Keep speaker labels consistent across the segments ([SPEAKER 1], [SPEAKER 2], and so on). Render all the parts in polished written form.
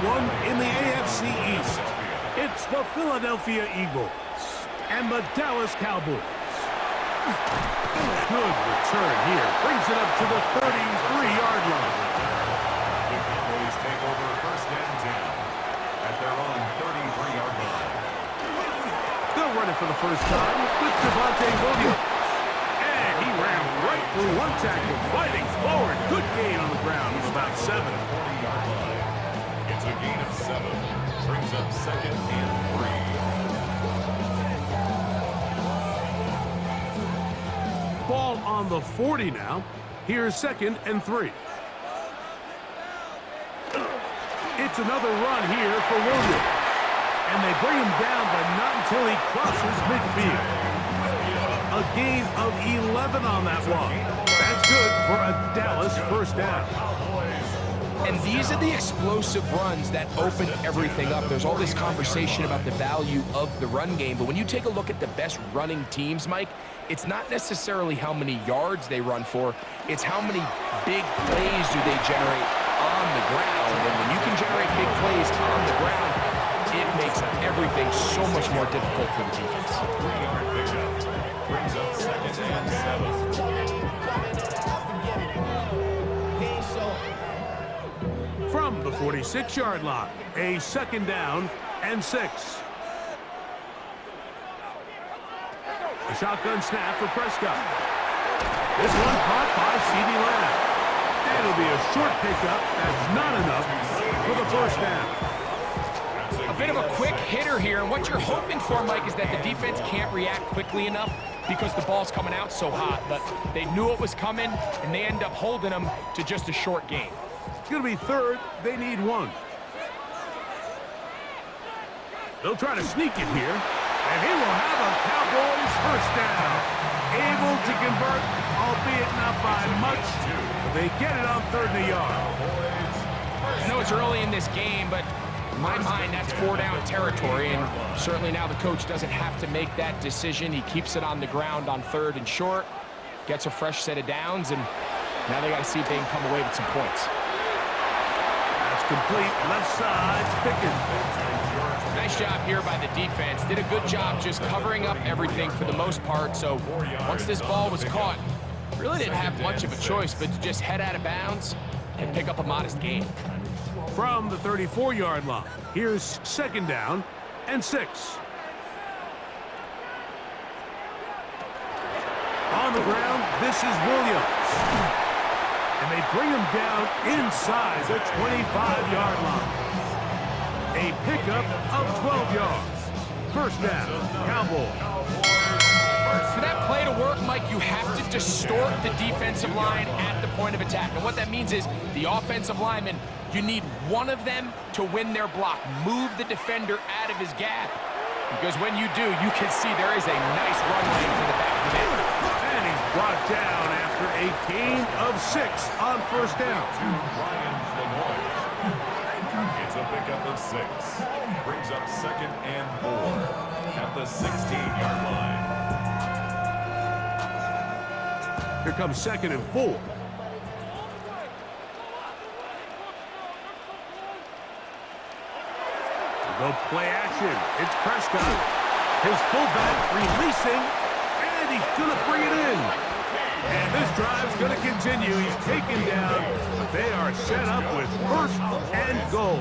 [SPEAKER 1] one in the AFC East. It's the Philadelphia Eagles and the Dallas Cowboys. Good return here. Brings it up to the 33-yard line.
[SPEAKER 2] The Cowboys take over first and 10 at their own 33-yard line.
[SPEAKER 1] They'll run it for the first time with Williams. And he ran right through one tackle, fighting forward. Good gain on the ground of about 7.
[SPEAKER 2] 40-yard line. It's a gain of 7. Brings up second and 3.
[SPEAKER 1] Ball on the 40 now. Here's second and 3. It's another run here for Williams. And they bring him down, but not until he crosses midfield. A gain of 11 on that one. That's good for a Dallas first down.
[SPEAKER 3] And these are the explosive runs that open everything up. There's all this conversation about the value of the run game, but when you take a look at the best running teams, Mike, it's not necessarily how many yards they run for, it's how many big plays do they generate on the ground. And when you can generate big plays on the ground, it makes everything so much more difficult for the defense.
[SPEAKER 2] 3-yard pickup. Brings up second and 7.
[SPEAKER 1] From the 46-yard line, a second down and 6. A shotgun snap for Prescott. This one caught by CeeDee Lamb. And it'll be a short pickup. That's not enough for the first down.
[SPEAKER 3] A bit of a quick hitter here, and what you're hoping for, Mike, is that the defense can't react quickly enough because the ball's coming out so hot, but they knew it was coming, and they end up holding them to just a short gain.
[SPEAKER 1] It's going to be third. They need 1. They'll try to sneak it here, and he will have a Cowboys first down. Able to convert, albeit not by much, but they get it on 3rd and a yard.
[SPEAKER 3] I know it's early in this game, but in my mind, that's 4-down territory, and certainly now the coach doesn't have to make that decision. He keeps it on the ground on 3rd and short, gets a fresh set of downs, and now they got to see if they can come away with some points.
[SPEAKER 1] That's complete. Left side's Pickens.
[SPEAKER 3] Nice job here by the defense. Did a good job just covering up everything for the most part, so once this ball was caught, really didn't have much of a choice but to just head out of bounds and pick up a modest gain.
[SPEAKER 1] From the 34-yard line, here's second down and 6. On the ground, this is Williams. And they bring him down inside the 25-yard line. A pickup of 12 yards. First down, Cowboys.
[SPEAKER 3] For that play to work, Mike, you have to distort the defensive line at the point of attack. And what that means is the offensive lineman, you need one of them to win their block. Move the defender out of his gap. Because when you do, you can see there is a nice run lane for the back of it.
[SPEAKER 1] And he's brought down after a gain of 6 on first down.
[SPEAKER 2] It's a pickup of 6. Brings up second and 4 at the 16-yard line.
[SPEAKER 1] Here comes second and 4. Go play action. It's Prescott. His fullback releasing, and he's going to bring it in. And this drive's going to continue. He's taken down, but they are set up with first and goal.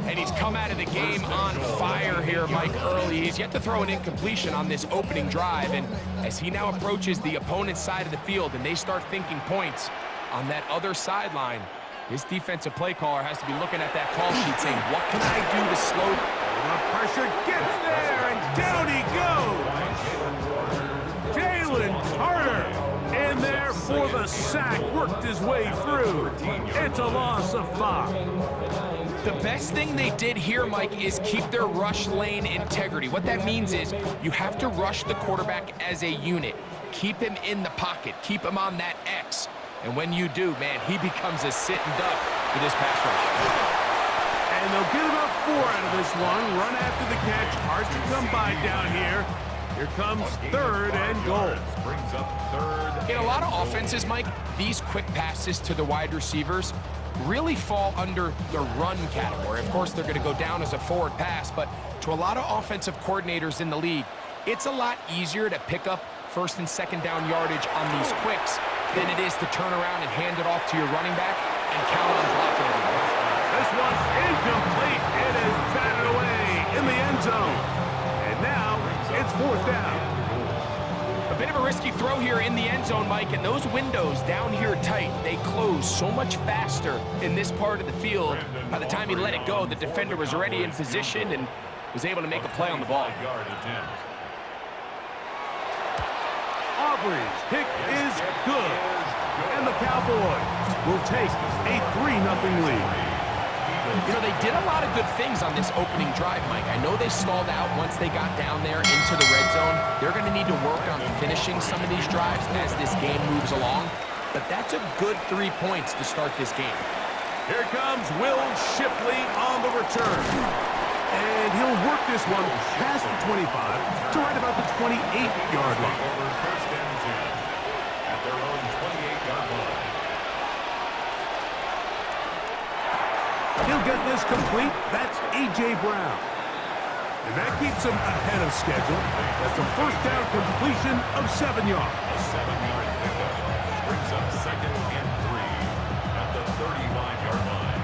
[SPEAKER 3] And he's come out of the game on fire here, Mike, early. He's yet to throw an incompletion on this opening drive. And as he now approaches the opponent's side of the field and they start thinking points on that other sideline, this defensive play caller has to be looking at that call sheet saying, what can I do to slow?
[SPEAKER 1] The pressure gets there, and down he goes. Jalen Carter in there for the sack, worked his way through. It's a loss of 5.
[SPEAKER 3] The best thing they did here, Mike, is keep their rush lane integrity. What that means is you have to rush the quarterback as a unit. Keep him in the pocket. Keep him on that X. And when you do, man, he becomes a sitting duck for this pass rush.
[SPEAKER 1] And they'll get about 4 out of this one. Run after the catch. Hard to come by down here. Here comes third and goal.
[SPEAKER 2] Brings up third.
[SPEAKER 3] In a lot of offenses, Mike, these quick passes to the wide receivers really fall under the run category. Of course, they're going to go down as a forward pass, but to a lot of offensive coordinators in the league, it's a lot easier to pick up first and second down yardage on these quicks than it is to turn around and hand it off to your running back and count on blocking everybody.
[SPEAKER 1] This one's incomplete. It is batted away in the end zone. And now it's fourth down.
[SPEAKER 3] A bit of a risky throw here in the end zone, Mike, and those windows down here tight, they close so much faster in this part of the field. By the time he let it go, the defender was already in position and was able to make a play on the ball.
[SPEAKER 1] Aubrey's kick is good. And the Cowboys will take a 3-0 lead.
[SPEAKER 3] You know, they did a lot of good things on this opening drive, Mike. I know they stalled out once they got down there into the red zone. They're going to need to work on finishing some of these drives as this game moves along. But that's a good 3 points to start this game.
[SPEAKER 1] Here comes Will Shipley on the return. And he'll work this one past the 25 to right about the 28-yard line.
[SPEAKER 2] Over first and 10 at their own 28-yard line.
[SPEAKER 1] He'll get this complete. That's A.J. Brown. And that keeps him ahead of schedule. That's a first down completion of 7 yards.
[SPEAKER 2] A 7-yard pickup brings up second and 3 at the 35-yard line.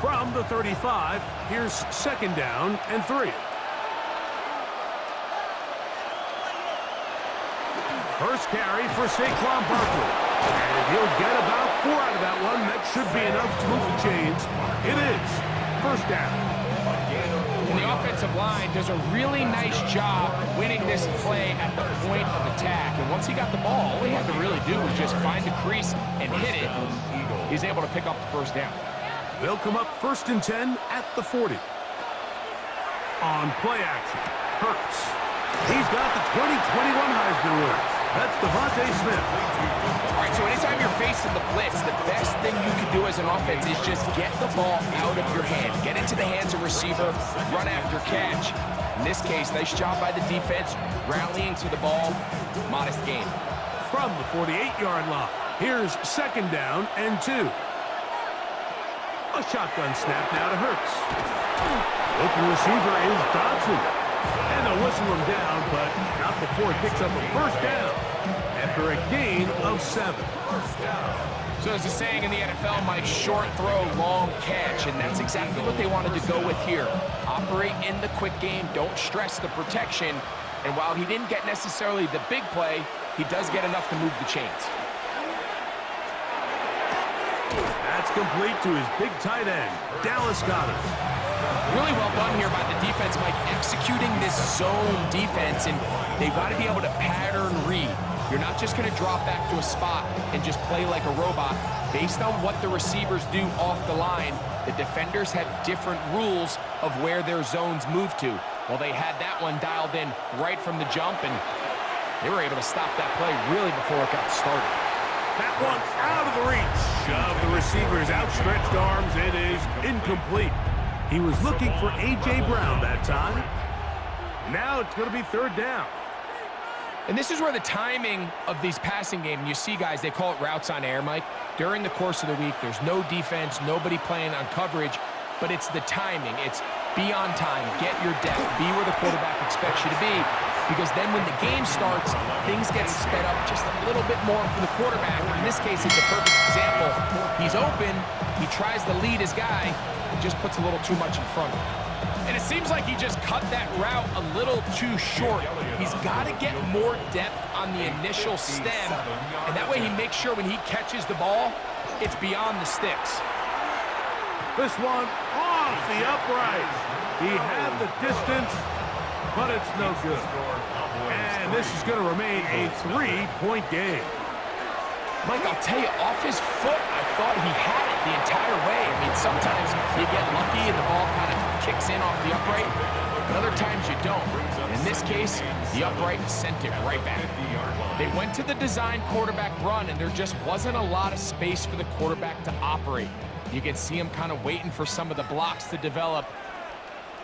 [SPEAKER 1] From the 35, here's second down and 3. First carry for Saquon Barkley. And he'll get about 4 out of that one. That should be enough to move the chains. It is first down.
[SPEAKER 3] And the offensive line does a really nice job winning this play at the point of attack. And once he got the ball, all he had to really do was just find the crease and hit it. He's able to pick up the first down.
[SPEAKER 1] They'll come up first and 10 at the 40. On play action, Hurts. He's got the 2021 Heisman winner. That's Devontae Smith.
[SPEAKER 3] All right, so anytime you're facing the blitz, the best thing you can do as an offense is just get the ball out of your hand. Get into the hands of receiver, run after catch. In this case, nice job by the defense, rallying to the ball. Modest gain.
[SPEAKER 1] From the 48-yard line, here's second down and 2. A shotgun snap now to Hurts. Open receiver is Dodson. And they'll whistle him down, but not before he picks up a first down after a gain of 7.
[SPEAKER 3] So there's a saying in the NFL, Mike, short throw, long catch, and that's exactly what they wanted to go with here. Operate in the quick game, don't stress the protection, and while he didn't get necessarily the big play, he does get enough to move the chains.
[SPEAKER 1] That's complete to his big tight end, Dallas Cowboys.
[SPEAKER 3] Really well done here by the defense, Mike, executing this zone defense, and they've got to be able to pattern read. You're not just going to drop back to a spot and just play like a robot. Based on what the receivers do off the line, the defenders have different rules of where their zones move to. Well, they had that one dialed in right from the jump, and they were able to stop that play really before it got started.
[SPEAKER 1] That one's out of the reach of the receiver's outstretched arms. It is incomplete. He was looking for A.J. Brown that time. Now it's going to be third down.
[SPEAKER 3] And this is where the timing of these passing games, you see guys, they call it routes on air, Mike. During the course of the week, there's no defense, nobody playing on coverage, but it's the timing. It's be on time, get your depth, be where the quarterback expects you to be, because then when the game starts, things get sped up just a little bit more for the quarterback. In this case, it's a perfect example. He's open, he tries to lead his guy, just puts a little too much in front of him. And it seems like he just cut that route a little too short. He's got to get more depth on the initial stem, and that way he makes sure when he catches the ball, it's beyond the sticks.
[SPEAKER 1] This one off the upright. He had the distance, but it's no good. And this is going to remain a 3-point game.
[SPEAKER 3] Mike, I'll tell you, off his foot, I thought he had it the entire way. I mean, sometimes you get lucky and the ball kind of kicks in off the upright, but other times you don't. In this case, the upright sent it right back. They went to the design quarterback run, and there just wasn't a lot of space for the quarterback to operate. You can see him kind of waiting for some of the blocks to develop.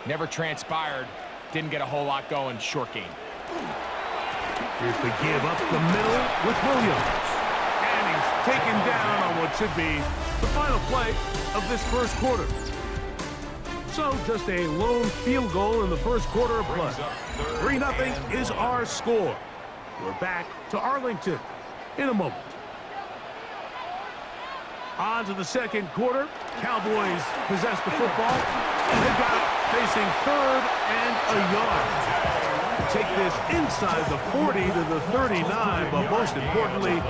[SPEAKER 3] Never transpired. Didn't get a whole lot going. Short game.
[SPEAKER 1] Here's the give up the middle with Williams. And he's taken down on what should be the final play of this first quarter. So just a lone field goal in the first quarter of play. 3-0 is our score. We're back to Arlington in a moment. On to the second quarter. Cowboys possess the football. They've got it facing third and a yard. Take this inside the 40 to the 39, but most importantly,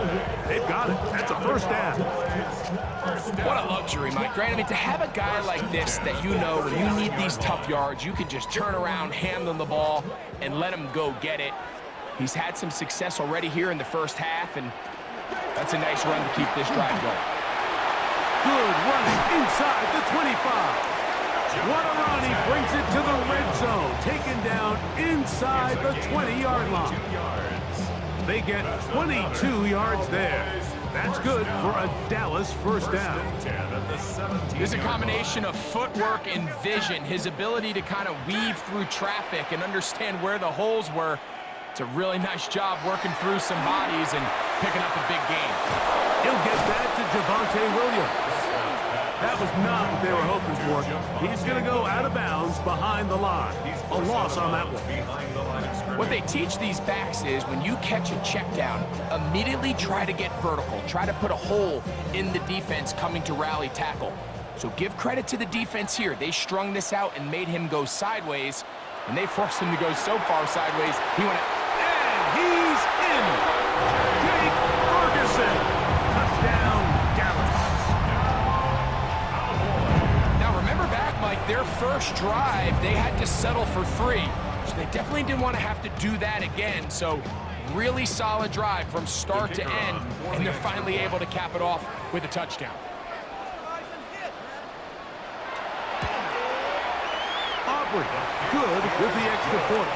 [SPEAKER 1] they've got it. That's a first down.
[SPEAKER 3] What a luxury, Mike, right? I mean, to have a guy like this that you know when you need these tough yards, you can just turn around, hand them the ball, and let him go get it. He's had some success already here in the first half, and that's a nice run to keep this drive going.
[SPEAKER 1] Good running inside the 25. What a run. He brings it to the red zone. Taken down inside the 20-yard line. They get 22 yards there. That's good for a Dallas first down.
[SPEAKER 3] There's a combination of footwork and vision. His ability to kind of weave through traffic and understand where the holes were. It's a really nice job working through some bodies and picking up a big gain.
[SPEAKER 1] He'll get that to Javonte Williams. That was not what they were hoping for. He's going to go out of bounds behind the line. A loss on that one.
[SPEAKER 3] What they teach these backs is when you catch a check down, immediately try to get vertical. Try to put a hole in the defense coming to rally tackle. So give credit to the defense here. They strung this out and made him go sideways, and they forced him to go so far sideways, he went out.
[SPEAKER 1] And he's in. Jake Ferguson. Touchdown, Dallas.
[SPEAKER 3] Now remember back, Mike, their first drive, they had to settle for 3. So they definitely didn't want to have to do that again. So really solid drive from start to end, and they're finally able to cap it off with a touchdown.
[SPEAKER 1] Aubrey, good with the extra point.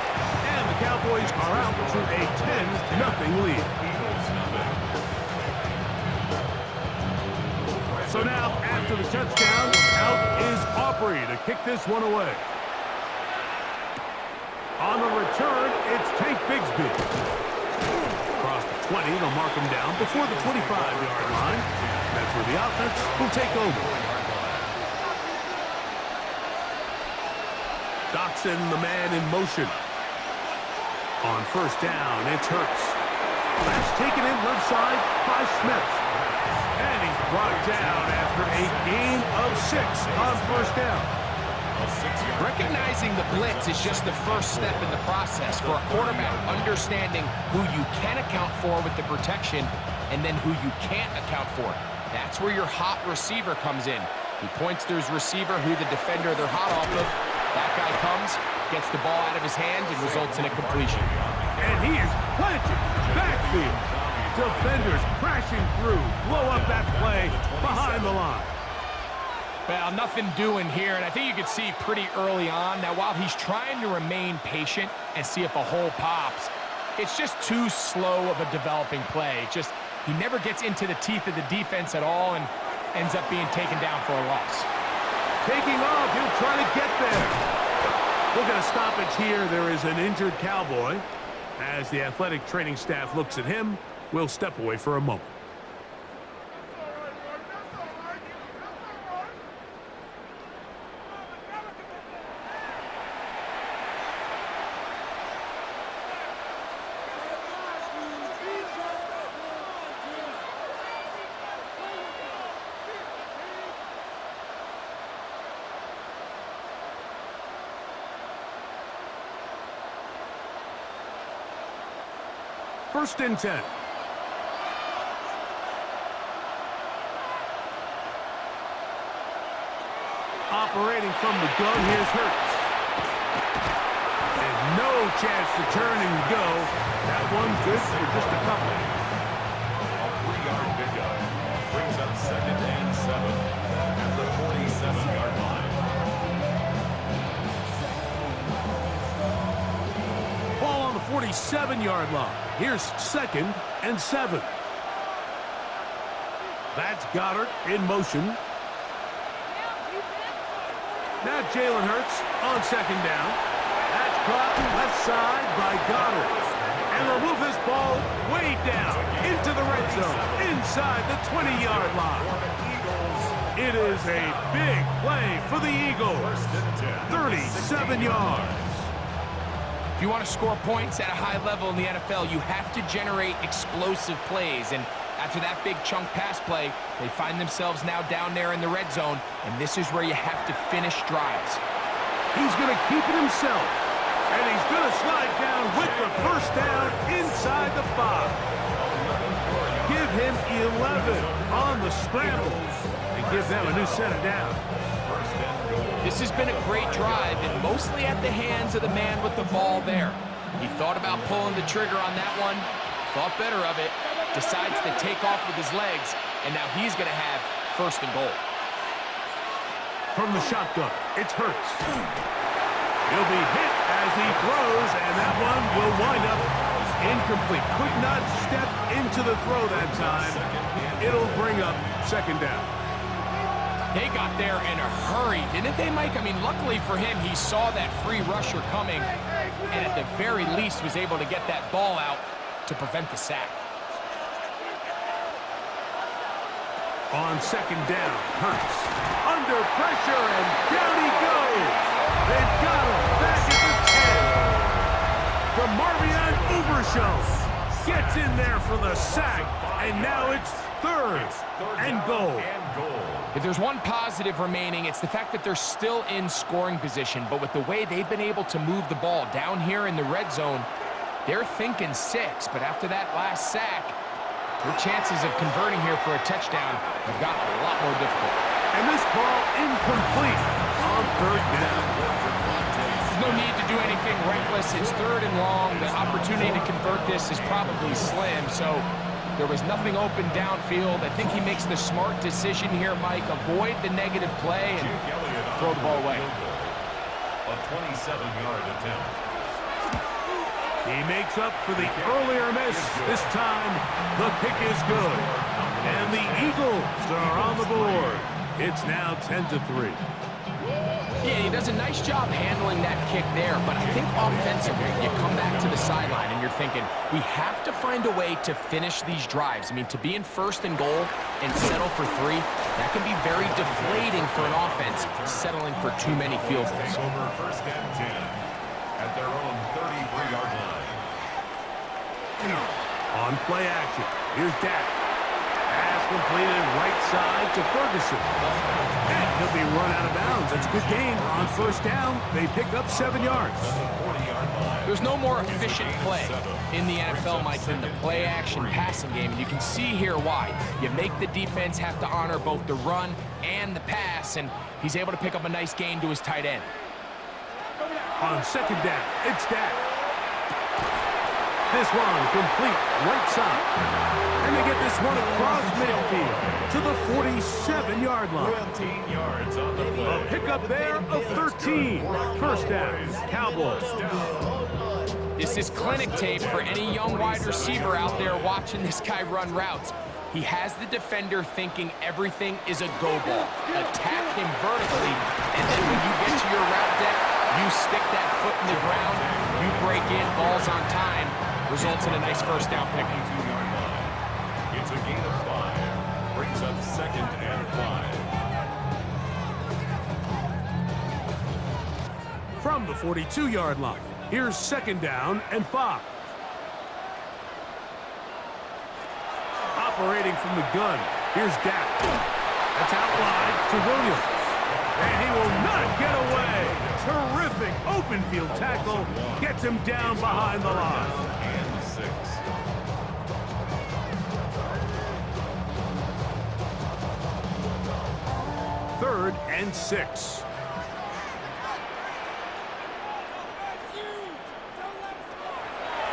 [SPEAKER 1] And the Cowboys are out to a 10-0 lead. So now, after the touchdown, out is Aubrey to kick this one away. On the return, it's Tank Bigsby. Across the 20, they'll mark him down before the 25-yard line. That's where the offense will take over. Dotson, the man in motion. On first down, it's Hurts. That's taken in left side by Smith. And he's brought down after a gain of 6 on first down.
[SPEAKER 3] Recognizing the blitz is just the first step in the process for a quarterback, understanding who you can account for with the protection and then who you can't account for. That's where your hot receiver comes in. He points to his receiver, who the defender they're hot off of. That guy comes, gets the ball out of his hands, and results in a completion.
[SPEAKER 1] And he is planted backfield. Defenders crashing through, blow up that play behind the line.
[SPEAKER 3] Well, nothing doing here, and I think you can see pretty early on. Now, while he's trying to remain patient and see if a hole pops, it's just too slow of a developing play. He never gets into the teeth of the defense at all and ends up being taken down for a loss.
[SPEAKER 1] Taking off, he'll try to get there. Look at a stoppage here. There is an injured Cowboy. As the athletic training staff looks at him, we'll step away for a moment. First and 10. Operating from the gun, here's Hurts. And no chance to turn and go. That one good for just a couple.
[SPEAKER 2] A 3-yard pickup brings up 2nd and 7 at the 47-yard line.
[SPEAKER 1] Ball on the 47-yard line. Here's 2nd and 7. That's Goddard in motion. Now Jalen Hurts on 2nd down. That's caught left side by Goddard. And they'll move this ball way down into the red zone, inside the 20-yard line. It is a big play for the Eagles. 37 yards.
[SPEAKER 3] If you want to score points at a high level in the NFL, you have to generate explosive plays. And after that big chunk pass play, they find themselves now down there in the red zone, and this is where you have to finish drives.
[SPEAKER 1] He's going to keep it himself, and he's going to slide down with the first down inside the 5. Give him 11 on the scrambles and give them a new set of downs.
[SPEAKER 3] This has been a great drive, and mostly at the hands of the man with the ball there. He thought about pulling the trigger on that one, thought better of it, decides to take off with his legs, and now he's going to have first and goal.
[SPEAKER 1] From the shotgun, it's Hurts. He'll be hit as he throws, and that one will wind up incomplete. Could not step into the throw that time. It'll bring up second down.
[SPEAKER 3] They got there in a hurry, didn't they, Mike? I mean, luckily for him, he saw that free rusher coming, and at the very least was able to get that ball out to prevent the sack.
[SPEAKER 1] On second down, Hurts under pressure, and down he goes. They've got him back at the 10. DeMarvion Overshown gets in there for the sack, and now it's third and goal.
[SPEAKER 3] If there's one positive remaining, it's the fact that they're still in scoring position, but with the way they've been able to move the ball down here in the red zone, they're thinking 6, but after that last sack, their chances of converting here for a touchdown have gotten a lot more difficult.
[SPEAKER 1] And this ball incomplete on third down.
[SPEAKER 3] There's no need to do anything reckless. It's third and long. The opportunity to convert this is probably slim, so there was nothing open downfield. I think he makes the smart decision here, Mike. Avoid the negative play and throw the ball away.
[SPEAKER 2] A 27-yard attempt.
[SPEAKER 1] He makes up for the earlier miss. This time, the kick is good. And the Eagles are on the board. It's now 10-3.
[SPEAKER 3] Yeah, he does a nice job handling that kick there, but I think offensively, you come back to the sideline and you're thinking, we have to find a way to finish these drives. I mean, to be in first and goal and settle for 3, that can be very deflating for an offense, settling for too many field goals.
[SPEAKER 2] Over first and 10 at their own 33-yard line.
[SPEAKER 1] On play action, here's Dak. Pass completed right side to Ferguson. And he'll be run out of bounds. That's a good gain on first down. They pick up 7 yards.
[SPEAKER 3] There's no more efficient play in the NFL, Mike, than the play action passing game. And you can see here why. You make the defense have to honor both the run and the pass, and he's able to pick up a nice gain to his tight end.
[SPEAKER 1] On second down, it's Dak. This one complete right side. And they get this one across midfield to the 47-yard line.
[SPEAKER 2] 15 yards on the play.
[SPEAKER 1] A pickup there of 13. First down, Cowboys.
[SPEAKER 3] This is clinic tape for any young wide receiver out there watching this guy run routes. He has the defender thinking everything is a go ball. Attack him vertically, and then when you get to your route deck, you stick that foot in the ground, you break in, balls on time, results in a nice first down pick.
[SPEAKER 2] 22-yard line. It's a gain of 5. Brings up second and 5.
[SPEAKER 1] From the 42-yard line, here's second down and 5. Operating from the gun, here's Dak. That's out wide to Williams. And he will not get away. Terrific open field tackle. Gets him down behind the line.
[SPEAKER 2] And 6.
[SPEAKER 1] Third and 6.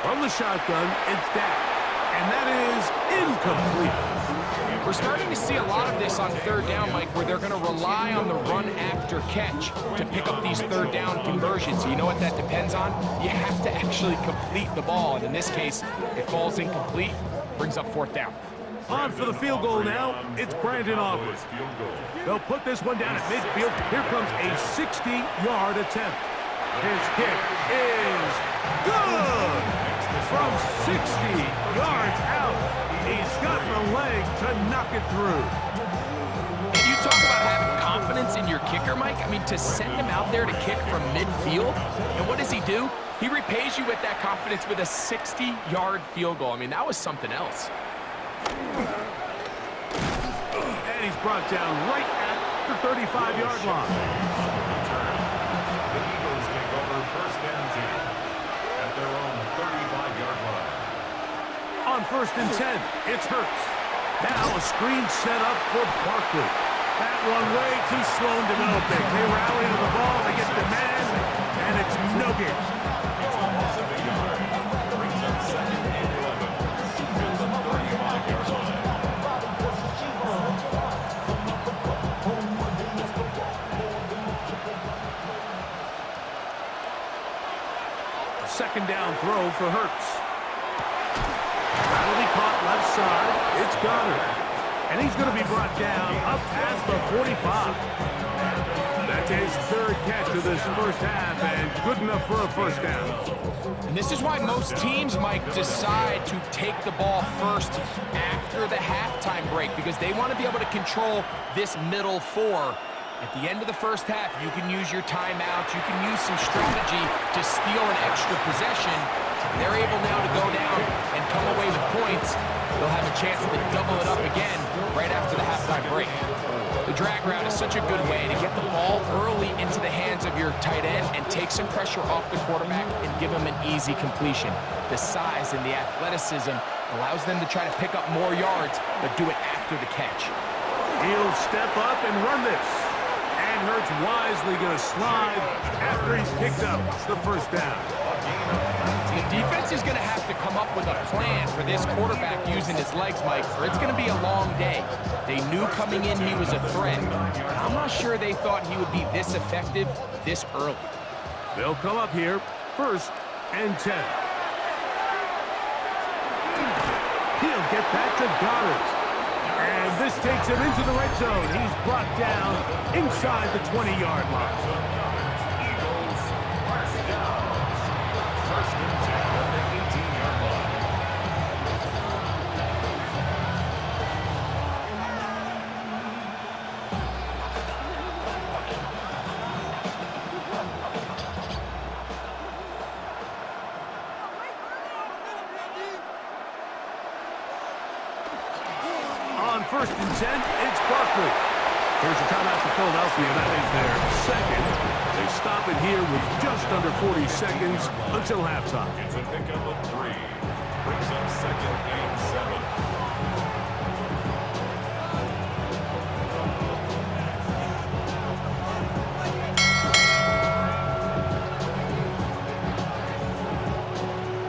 [SPEAKER 1] From the shotgun, it's Dak. And that is incomplete.
[SPEAKER 3] We're starting to see a lot of this on third down, Mike, where they're going to rely on the run after catch to pick up these third down conversions. You know what that depends on? You have to actually complete the ball, and in this case, it falls incomplete, brings up fourth down.
[SPEAKER 1] On for the field goal now, it's Brandon Aubrey. They'll put this one down at midfield. Here comes a 60-yard attempt. His kick is good! from 60 yards out. He's got the leg to knock it through.
[SPEAKER 3] And you talk about having confidence in your kicker, Mike. I mean, to send him out there to kick from midfield, and what does he do? He repays you with that confidence with a 60-yard field goal. I mean, that was something else.
[SPEAKER 1] And he's brought down right at the 35-yard line.
[SPEAKER 2] The Eagles take over first and 10 at their own 35-yard line.
[SPEAKER 1] On first and 10, it's Hurts. Now a screen set up for Barkley. That one way too slow in developing. They rally to the ball, they get the man, and it's no gain.
[SPEAKER 2] It's almost a big yard. Brings up second and 11 at the 35-yard line.
[SPEAKER 1] Second down throw for Hurts. That'll be caught left side. It's Goddard. And he's going to be brought down up past the 45. That's his third catch of this first half, and good enough for a first down.
[SPEAKER 3] And this is why most teams, Mike, decide to take the ball first after the halftime break, because they want to be able to control this middle four. At the end of the first half, you can use your timeout, you can use some strategy to steal an extra possession. If they're able now to go down and come away with points, they'll have a chance to double it up again right after the halftime break. The drag route is such a good way to get the ball early into the hands of your tight end and take some pressure off the quarterback and give him an easy completion. The size and the athleticism allows them to try to pick up more yards, but do it after the catch.
[SPEAKER 1] He'll step up and run this. And Hurts wisely going to slide after he's picked up the first down.
[SPEAKER 3] The defense is going to have to come up with a plan for this quarterback using his legs, Mike, or it's going to be a long day. They knew coming in he was a threat, but I'm not sure they thought he would be this effective this early.
[SPEAKER 1] They'll come up here, first and 10. He'll get that to Goddard. And this takes him into the red zone. He's brought down inside the 20-yard line.
[SPEAKER 2] Eagles, first down. First and 10 at the 18-yard line.
[SPEAKER 1] On first and 10, it's Barkley. Here's a timeout for Philadelphia. That is their second. They stop it here with just under 40 seconds until halftime.
[SPEAKER 2] It's a pickup of 3. Brings up second and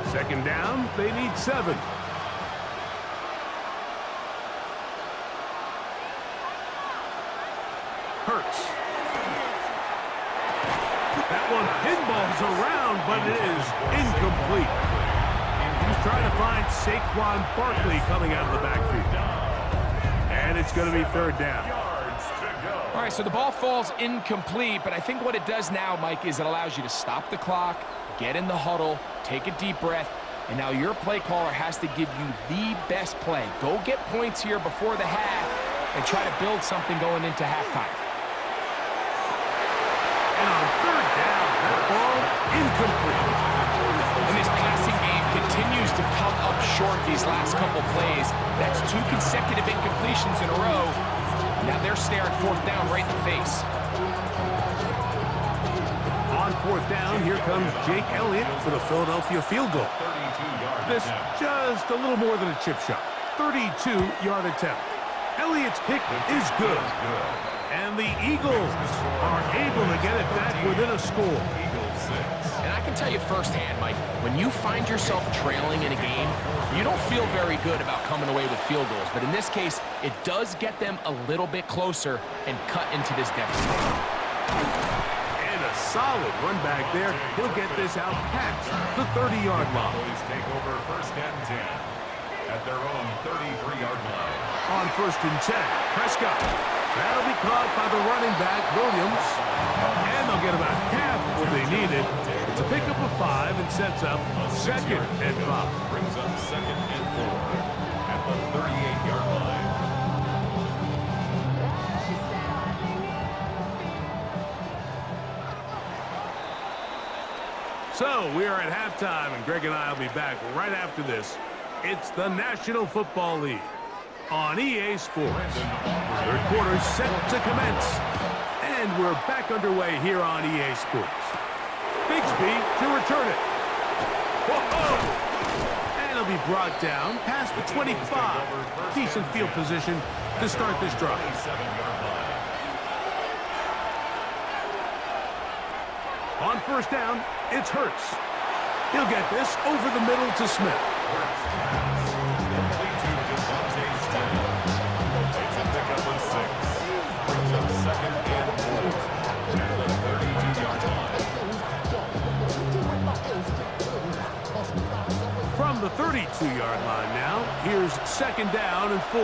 [SPEAKER 2] 7.
[SPEAKER 1] Second down, they need 7. Hurts. That one pinballs around, but it is incomplete. He's trying to find Saquon Barkley coming out of the backfield. And it's going to be third down.
[SPEAKER 3] All right, so the ball falls incomplete, but I think what it does now, Mike, is it allows you to stop the clock, get in the huddle, take a deep breath, and now your play caller has to give you the best play. Go get points here before the half and try to build something going into halftime.
[SPEAKER 1] And on third down, that ball incomplete.
[SPEAKER 3] And this passing game continues to come up short these last couple plays. That's 2 consecutive incompletions in a row. Now they're staring fourth down right in the face.
[SPEAKER 1] On fourth down, here comes Jake Elliott for the Philadelphia field goal. This just a little more than a chip shot. 32-yard attempt. Elliott's kick is good. And the Eagles are able to get it back within a score.
[SPEAKER 3] And I can tell you firsthand, Mike, when you find yourself trailing in a game, you don't feel very good about coming away with field goals. But in this case, it does get them a little bit closer and cut into this deficit.
[SPEAKER 1] And a solid run back there. He'll get this out past the 30-yard line.
[SPEAKER 2] Cowboys take over first and 10 at their own 33-yard line.
[SPEAKER 1] On first and 10, Prescott. That'll be caught by the running back, Williams. And they'll get about half what they needed. It's a pickup of 5 and sets up second and 5.
[SPEAKER 2] Brings up second and 4 at the 38-yard line.
[SPEAKER 1] So we are at halftime, and Greg and I will be back right after this. It's the National Football League on EA Sports. Third quarter set to commence, and we're back underway here on EA Sports. Bigsby to return it. Whoa! And it'll be brought down past the 25. Decent field position to start this drive. On first down, it's Hurts. He'll get this over the middle to Smith.
[SPEAKER 2] Complete to Devontae Smith. It's a pickup of 6. Brings up second and 4 at the 32-yard line.
[SPEAKER 1] From the 32-yard line now, here's second down and 4.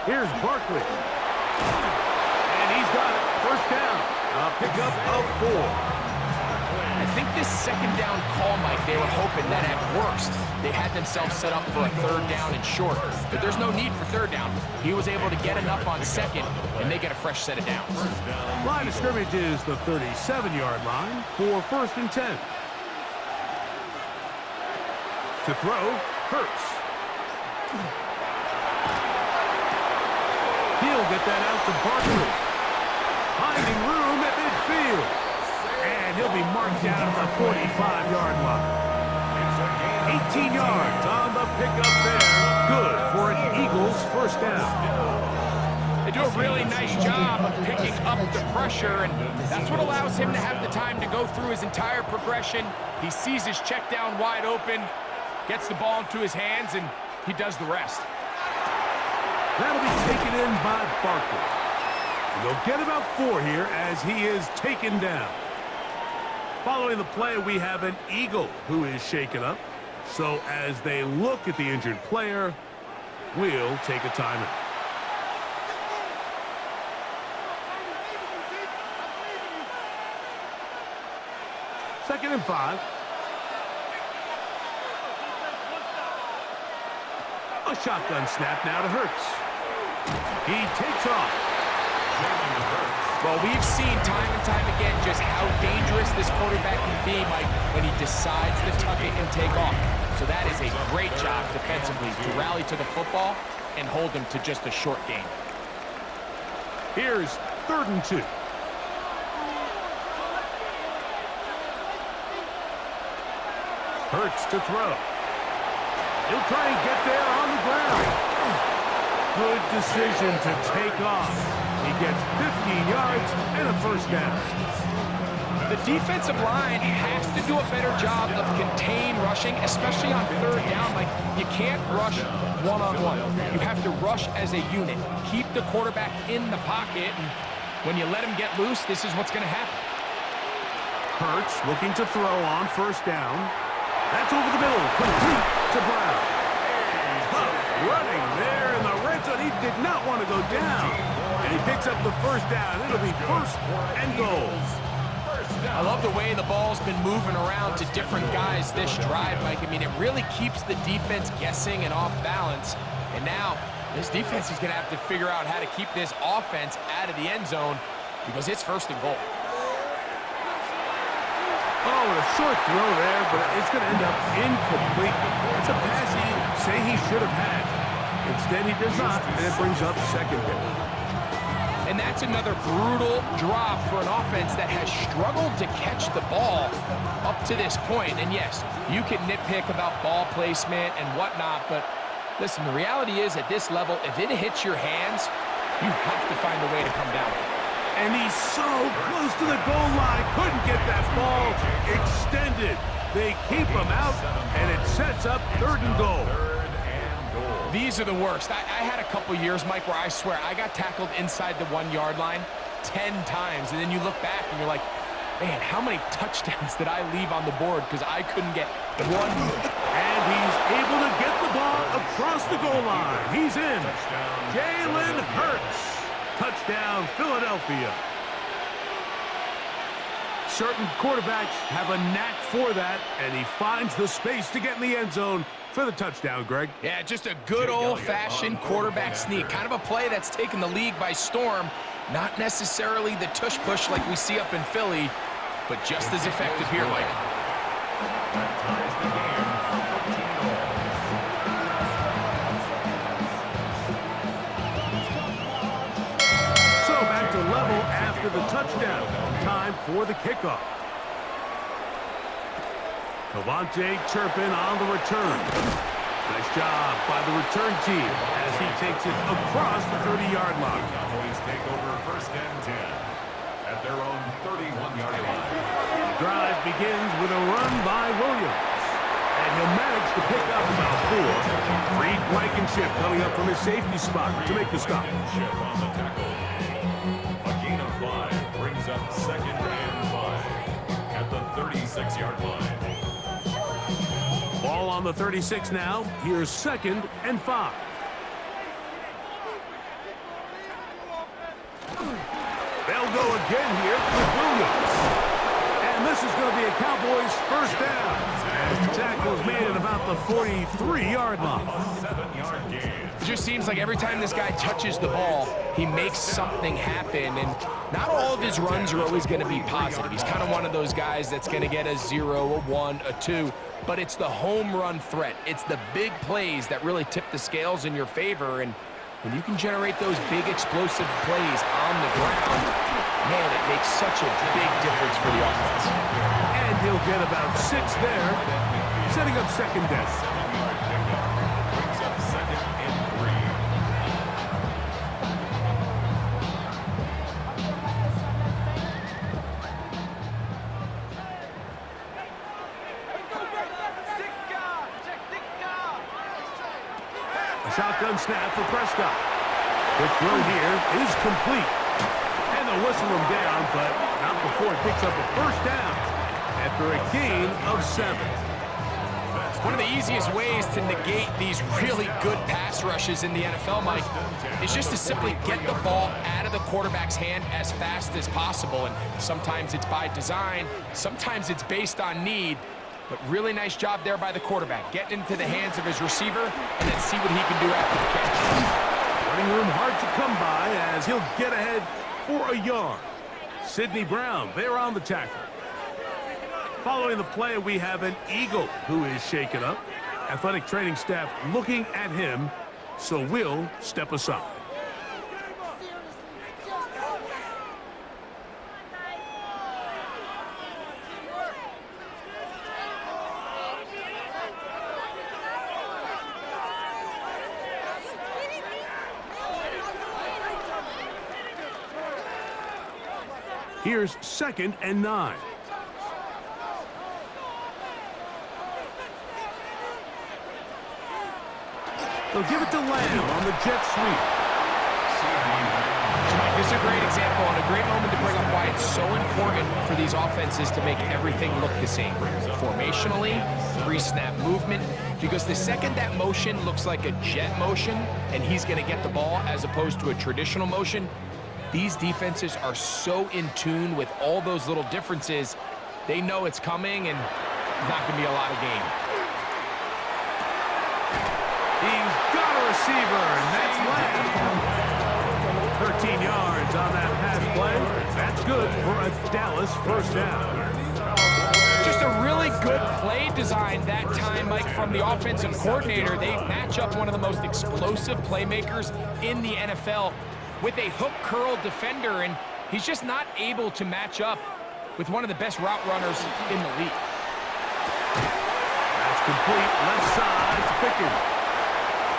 [SPEAKER 1] Here's Barkley. He's got it. First down. A pickup of 4.
[SPEAKER 3] I think this second down call, Mike, they were hoping that at worst they had themselves set up for a third down and short. But there's no need for third down. He was able to get enough on second, and they get a fresh set of downs.
[SPEAKER 1] Line of scrimmage is the 37-yard line for first and 10. To throw, Hurts. He'll get that out to Barkley. Finding room at midfield. And he'll be marked down at the 45-yard line. 18 yards on the pickup there. Good for an Eagles first down.
[SPEAKER 3] They do a really nice job of picking up the pressure, and that's what allows him to have the time to go through his entire progression. He sees his check down wide open, gets the ball into his hands, and he does the rest.
[SPEAKER 1] That'll be taken in by Barkley. And they'll get about 4 here as he is taken down. Following the play, we have an Eagle who is shaken up. So as they look at the injured player, we'll take a timeout. Second and 5. A shotgun snap now to Hurts. He takes off.
[SPEAKER 3] Well, we've seen time and time again just how dangerous this quarterback can be, Mike, when he decides to tuck it and take off. So that is a great job defensively to rally to the football and hold him to just a short gain.
[SPEAKER 1] Here's third and 2. Hurts to throw. He'll try and get there on the ground. Good decision to take off. He gets 15 yards and a first down.
[SPEAKER 3] The defensive line has to do a better job of contain rushing, especially on third down. Like, you can't rush one-on-one. You have to rush as a unit. Keep the quarterback in the pocket, and when you let him get loose, this is what's going to happen.
[SPEAKER 1] Hurts looking to throw on first down. That's over the middle, complete to Brown. Tough running there in the red zone. He did not want to go down. And he picks up the first down. It'll be first and goal.
[SPEAKER 3] I love the way the ball's been moving around to different guys this drive, Mike. I mean, it really keeps the defense guessing and off balance. And now, this defense is going to have to figure out how to keep this offense out of the end zone because it's first and goal.
[SPEAKER 1] Oh, a short throw there, but it's going to end up incomplete. It's a pass he say he should have had. Instead, he does not, and it brings up second down.
[SPEAKER 3] And that's another brutal drop for an offense that has struggled to catch the ball up to this point. And yes, you can nitpick about ball placement and whatnot, but listen, the reality is at this level, if it hits your hands, you have to find a way to come down with it.
[SPEAKER 1] And he's so close to the goal line, couldn't get that ball extended. They keep him out, and it sets up third and goal.
[SPEAKER 3] These are the worst. I had a couple years, Mike, where I swear I got tackled inside the 1-yard line 10 times, and then you look back and you're like, man, how many touchdowns did I leave on the board because I couldn't get one?
[SPEAKER 1] And he's able to get the ball across the goal line. He's in. Jalen Hurts. Touchdown, Philadelphia. Certain quarterbacks have a knack for that, and he finds the space to get in the end zone for the touchdown, Greg.
[SPEAKER 3] Yeah, just a good old-fashioned quarterback sneak. Kind of a play that's taken the league by storm. Not necessarily the tush-push like we see up in Philly, but just as effective here, Mike.
[SPEAKER 1] So back to level after the touchdown. Time for the kickoff. Cavante Turpin on the return. Nice job by the return team as he takes it across the 30-yard line.
[SPEAKER 2] Cowboys take over first and 10 at their own 31-yard line.
[SPEAKER 1] The drive begins with a run by Williams. And he'll manage to pick up about 4. Reed Blankenship coming up from his safety spot to make the stop.
[SPEAKER 2] Blankenship on the tackle. A gain of 5 brings up second and 5 at the 36-yard line.
[SPEAKER 1] Ball on the 36 now. Here's second and 5. They'll go again here with Williams. And this is going to be a Cowboys first down as the tackle is made at about the 43-yard line.
[SPEAKER 2] 7-yard gain.
[SPEAKER 3] It just seems like every time this guy touches the ball, he makes something happen. And not all of his runs are always going to be positive. He's kind of one of those guys that's going to get a 0, a 1, a 2. But it's the home run threat. It's the big plays that really tip the scales in your favor. And when you can generate those big explosive plays on the ground, man, it makes such a big difference for the offense.
[SPEAKER 1] And he'll get about 6 there, setting up second down.
[SPEAKER 2] 7-yard pickup brings up second and 3.
[SPEAKER 1] A shotgun snap for Prescott. The throw here is complete. And they'll whistle him down, but not before it picks up a first down after a gain of 7.
[SPEAKER 3] One of the easiest ways to negate these really good pass rushes in the NFL, Mike, is just to simply get the ball out of the quarterback's hand as fast as possible. And sometimes it's by design, sometimes it's based on need. But really nice job there by the quarterback, getting into the hands of his receiver and then see what he can do after the catch.
[SPEAKER 1] Running room hard to come by as he'll get ahead for a yard. Sidney Brown there on the tackle. Following the play, we have an Eagle who is shaken up. Athletic training staff looking at him, so we'll step aside. Here's second and 9. They'll give it to Lamb on the jet sweep.
[SPEAKER 3] Mike, this is a great example and a great moment to bring up why it's so important for these offenses to make everything look the same. Formationally, pre-snap movement, because the second that motion looks like a jet motion and he's going to get the ball as opposed to a traditional motion, these defenses are so in tune with all those little differences. They know it's coming and not going to be a lot of game.
[SPEAKER 1] He's got a receiver, and that's Lamb. 13 yards on that pass play. That's good for a Dallas first down.
[SPEAKER 3] Just a really good play design that time, Mike, from the offensive coordinator. They match up one of the most explosive playmakers in the NFL with a hook curl defender, and he's just not able to match up with one of the best route runners in the league.
[SPEAKER 1] That's complete left side to Pickens.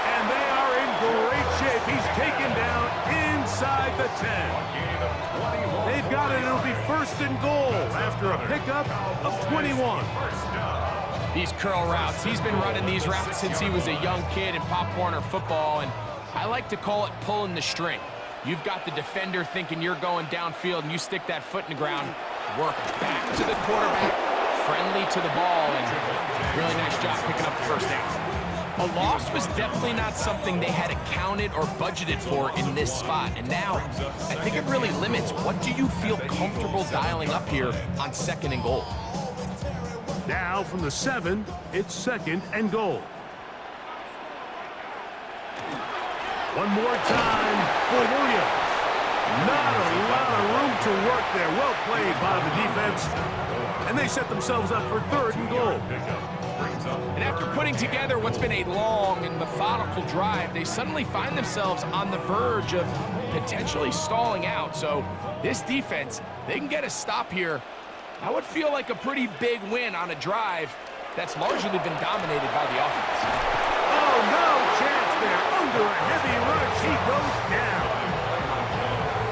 [SPEAKER 1] And they are in great shape. He's taken down inside the 10. They've got it. It'll be first and goal after a pickup of 21.
[SPEAKER 3] These curl routes, he's been running these routes since he was a young kid in Pop Warner football, and I like to call it pulling the string. You've got the defender thinking you're going downfield, and you stick that foot in the ground, work back to the quarterback, friendly to the ball, and really nice job picking up the first down. A loss was definitely not something they had accounted or budgeted for in this spot. And now, I think it really limits what do you feel comfortable dialing up here on 2nd and goal.
[SPEAKER 1] Now from the 7, it's 2nd and goal. One more time for Williams. Not a lot of room to work there. Well played by the defense. And they set themselves up for 3rd and goal.
[SPEAKER 3] And after putting together what's been a long and methodical drive, they suddenly find themselves on the verge of potentially stalling out. So this defense, they can get a stop here. I would feel like a pretty big win on a drive that's largely been dominated by the offense.
[SPEAKER 1] Oh, no chance there. Under a heavy rush, he goes down.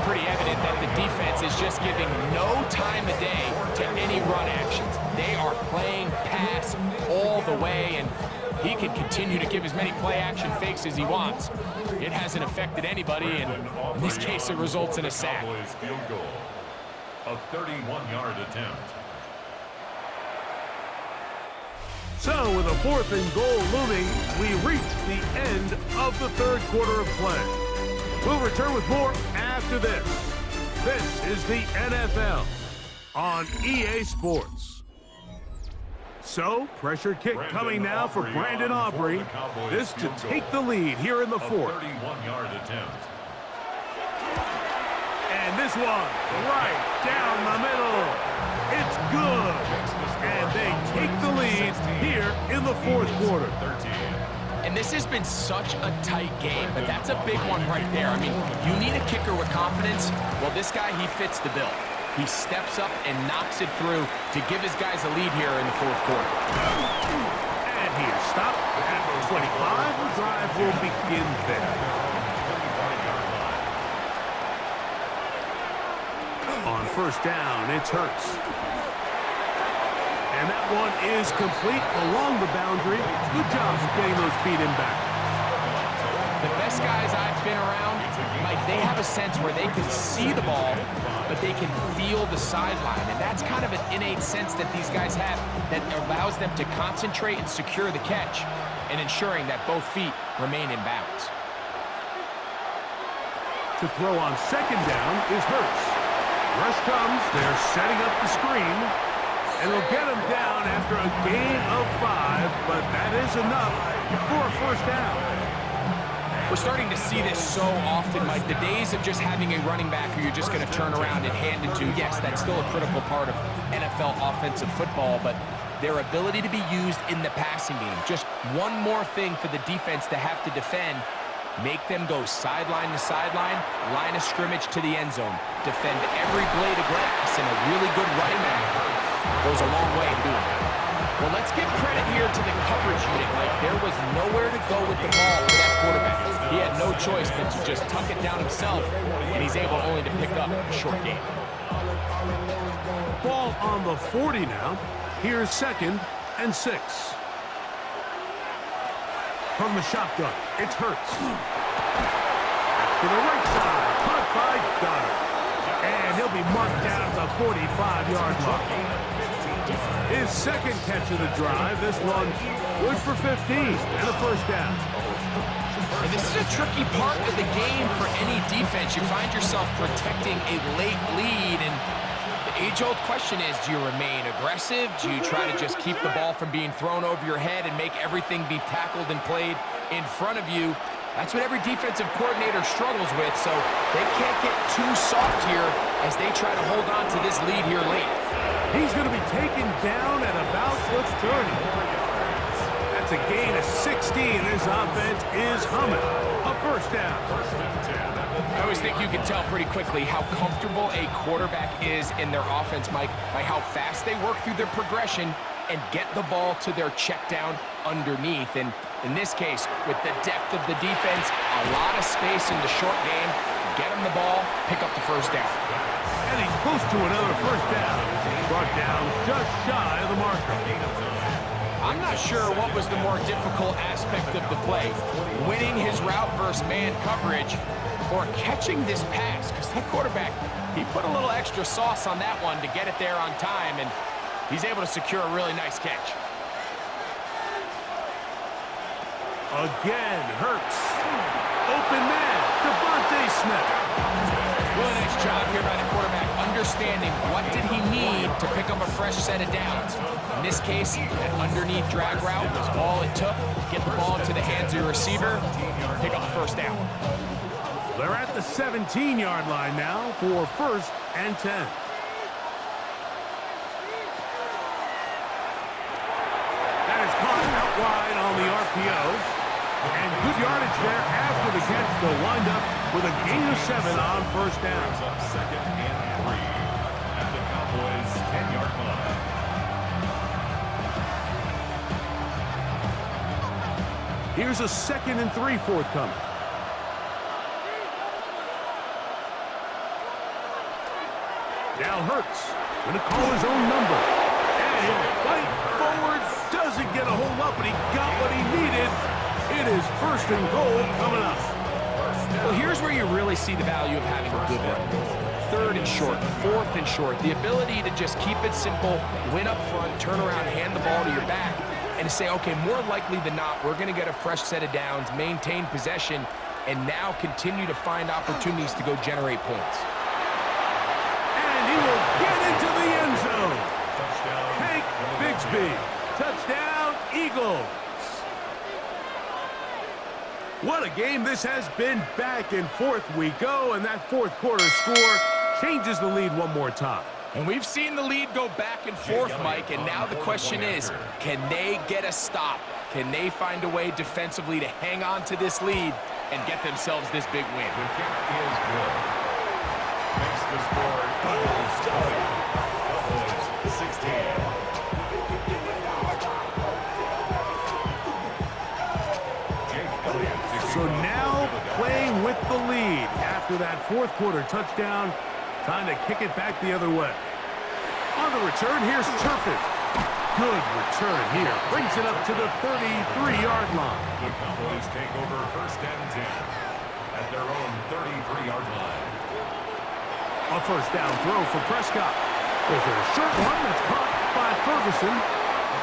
[SPEAKER 3] Pretty evident that the defense is just giving no time of day to any run actions. They are playing pass all the way, and he can continue to give as many play-action fakes as he wants. It hasn't affected anybody, and in this case, it results in a sack.
[SPEAKER 2] Field goal. A 31-yard attempt.
[SPEAKER 1] So with a 4th and goal looming, we reach the end of the 3rd quarter of play. We'll return with more after this. This is the NFL on EA Sports. So, pressure kick coming now for Brandon Aubrey. This to take the lead here in the 4th.
[SPEAKER 2] 31-yard attempt.
[SPEAKER 1] And this one, right down the middle. It's good. And they take the lead here in the 4th quarter.
[SPEAKER 3] And this has been such a tight game, but that's a big one right there. I mean, you need a kicker with confidence. Well, this guy, he fits the bill. He steps up and knocks it through to give his guys a lead here in the 4th quarter.
[SPEAKER 1] And he is stopped at 25. The drive will begin there. On 1st down, it's Hurts. And that one is complete along the boundary. Good job of getting those feet in back.
[SPEAKER 3] The best guys I've been around, Mike, they have a sense where they can see the ball, but they can feel the sideline. And that's kind of an innate sense that these guys have that allows them to concentrate and secure the catch and ensuring that both feet remain in bounds.
[SPEAKER 1] To throw on 2nd down is Hurts. Rush comes. They're setting up the screen. And we'll get him down after a gain of 5, but that is enough for a 1st down.
[SPEAKER 3] We're starting to see this so often, Mike. The days of just having a running back who you're just going to turn around and hand it to, yes, that's still a critical part of NFL offensive football, but their ability to be used in the passing game, just one more thing for the defense to have to defend, make them go sideline to sideline, line of scrimmage to the end zone, defend every blade of grass, and a really good running back goes a long way in doing that. Well, let's give credit here to the coverage unit, Mike. There was nowhere to go with the ball for that quarterback. He had no choice but to just tuck it down himself, and he's able only to pick up a short gain.
[SPEAKER 1] Ball on the 40 now. Here's 2nd and 6. From the shotgun, it's Hurts. To the right side, caught by Goddard. And he'll be marked down at the 45-yard line. His 2nd catch of the drive. This one good for 15 and a 1st down.
[SPEAKER 3] And this is a tricky part of the game for any defense. You find yourself protecting a late lead, and the age-old question is, do you remain aggressive? Do you try to just keep the ball from being thrown over your head and make everything be tackled and played in front of you? That's what every defensive coordinator struggles with, so they can't get too soft here as they try to hold on to this lead here late.
[SPEAKER 1] He's going to be taken down at about the 30. That's a gain of 16. This offense is humming. A 1st down.
[SPEAKER 3] I always think you can tell pretty quickly how comfortable a quarterback is in their offense, Mike, by how fast they work through their progression and get the ball to their check down underneath. And in this case, with the depth of the defense, a lot of space in the short game, get him the ball, pick up the 1st down.
[SPEAKER 1] And he's close to another 1st down. He's brought down just shy of the marker.
[SPEAKER 3] I'm not sure what was the more difficult aspect of the play, winning his route versus man coverage or catching this pass, because that quarterback, he put a little extra sauce on that one to get it there on time, and he's able to secure a really nice catch.
[SPEAKER 1] Again, Hurts. Open man, Devontae Smith.
[SPEAKER 3] Really nice job here by the quarterback, understanding what did he need to pick up a fresh set of downs. In this case, that underneath drag route was all it took. Get the ball into the hands of your receiver, pick up the first down.
[SPEAKER 1] They're at the 17-yard line now for 1st and 10. That is caught out wide on the RPO. And good yardage there after the catch. They'll wind up with a gain of 7 on 1st down.
[SPEAKER 2] Up 2nd and 3 at the Cowboys' 10-yard line.
[SPEAKER 1] Here's a 2nd and 3 forthcoming. Now Hurts going to call his own number. And he'll fight forward. Doesn't get a hold up, but he got what he needed. It is 1st and goal coming up.
[SPEAKER 3] Well, here's where you really see the value of having a good run. 3rd and short, 4th and short. The ability to just keep it simple, win up front, turn around, hand the ball to your back, and to say, okay, more likely than not, we're going to get a fresh set of downs, maintain possession, and now continue to find opportunities to go generate points.
[SPEAKER 1] And he will get into the end zone.
[SPEAKER 2] Touchdown.
[SPEAKER 1] Hank Bigsby. Touchdown, Eagles. What a game this has been. Back and forth we go, and that 4th quarter score changes the lead one more time.
[SPEAKER 3] And we've seen the lead go back and forth, Mike, and now the question is, can they get a stop? Can they find a way defensively to hang on to this lead and get themselves this big win?
[SPEAKER 2] The kick is good. Makes the score Eagles 20. Cowboys 16.
[SPEAKER 1] So now playing with the lead after that 4th quarter touchdown. Time to kick it back the other way. On the return, here's Turpin. Good return here. Brings it up to the 33-yard line.
[SPEAKER 2] The Cowboys take over 1st and 10 at their own 33-yard line.
[SPEAKER 1] A 1st down throw for Prescott. There's a short one that's caught by Ferguson.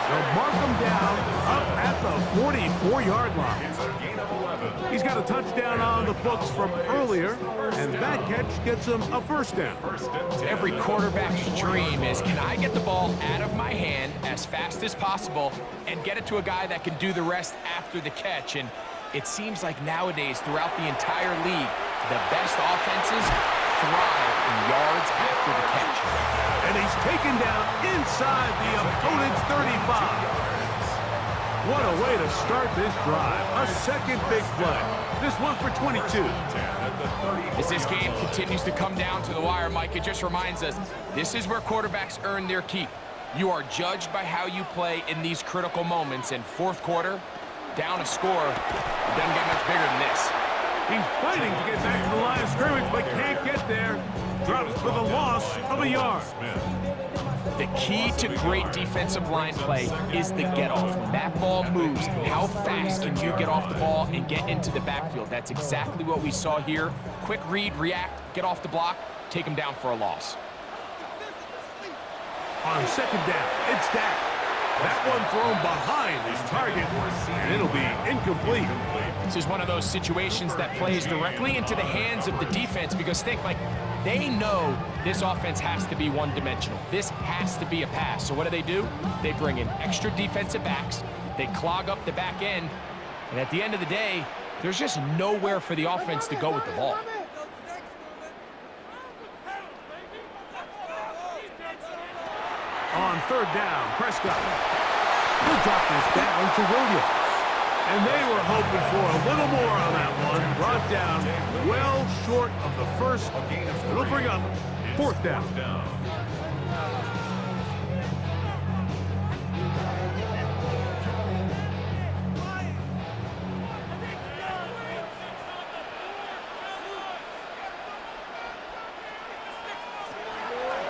[SPEAKER 1] They'll mark him down up at the 44-yard line.
[SPEAKER 2] It's a gain of 11.
[SPEAKER 1] He's got a touchdown on the books from earlier, and that catch gets him a 1st down.
[SPEAKER 2] 1st and 10.
[SPEAKER 3] Every quarterback's dream is, can I get the ball out of my hand as fast as possible and get it to a guy that can do the rest after the catch? And it seems like nowadays, throughout the entire league, the best offenses thrive in yards after the catch.
[SPEAKER 1] And he's taken down inside the opponent's 35. What a way to start this drive. A 2nd big play. This one for 22.
[SPEAKER 3] As this game continues to come down to the wire, Mike, it just reminds us, this is where quarterbacks earn their keep. You are judged by how you play in these critical moments. And 4th quarter, down a score, it doesn't get much bigger than this.
[SPEAKER 1] He's fighting to get back to the line of scrimmage, but can't get there. Drops for the loss of a yard.
[SPEAKER 3] The key to great defensive line play is the get-off. When that ball moves, how fast can you get off the ball and get into the backfield? That's exactly what we saw here. Quick read, react, get off the block, take him down for a loss.
[SPEAKER 1] On 2nd down, it's Dak. That one thrown behind his target, and it'll be incomplete.
[SPEAKER 3] This is one of those situations that plays directly into the hands of the defense because think, like, they know this offense has to be one-dimensional. This has to be a pass. So what do? They bring in extra defensive backs. They clog up the back end. And at the end of the day, there's just nowhere for the offense to go with the ball.
[SPEAKER 1] On 3rd down, Prescott. He'll drop this down to Williams. And they were hoping for a little more on that one. Brought down well short of the 1st. It'll bring up 4th down.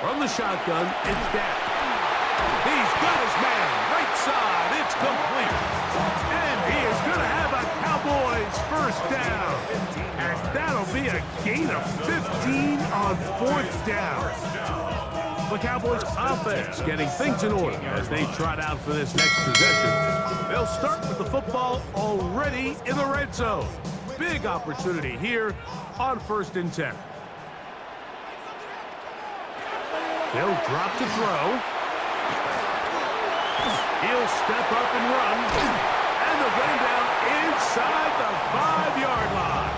[SPEAKER 1] From the shotgun, it's Dak. He's got his man right side. It's complete. And he is going to have a Cowboys 1st down. As that'll be a gain of 15 on 4th down. The Cowboys offense getting things in order as they trot out for this next possession. They'll start with the football already in the red zone. Big opportunity here on 1st and 10. They'll drop to throw. He'll step up and run. And they'll get him down inside the 5-yard line.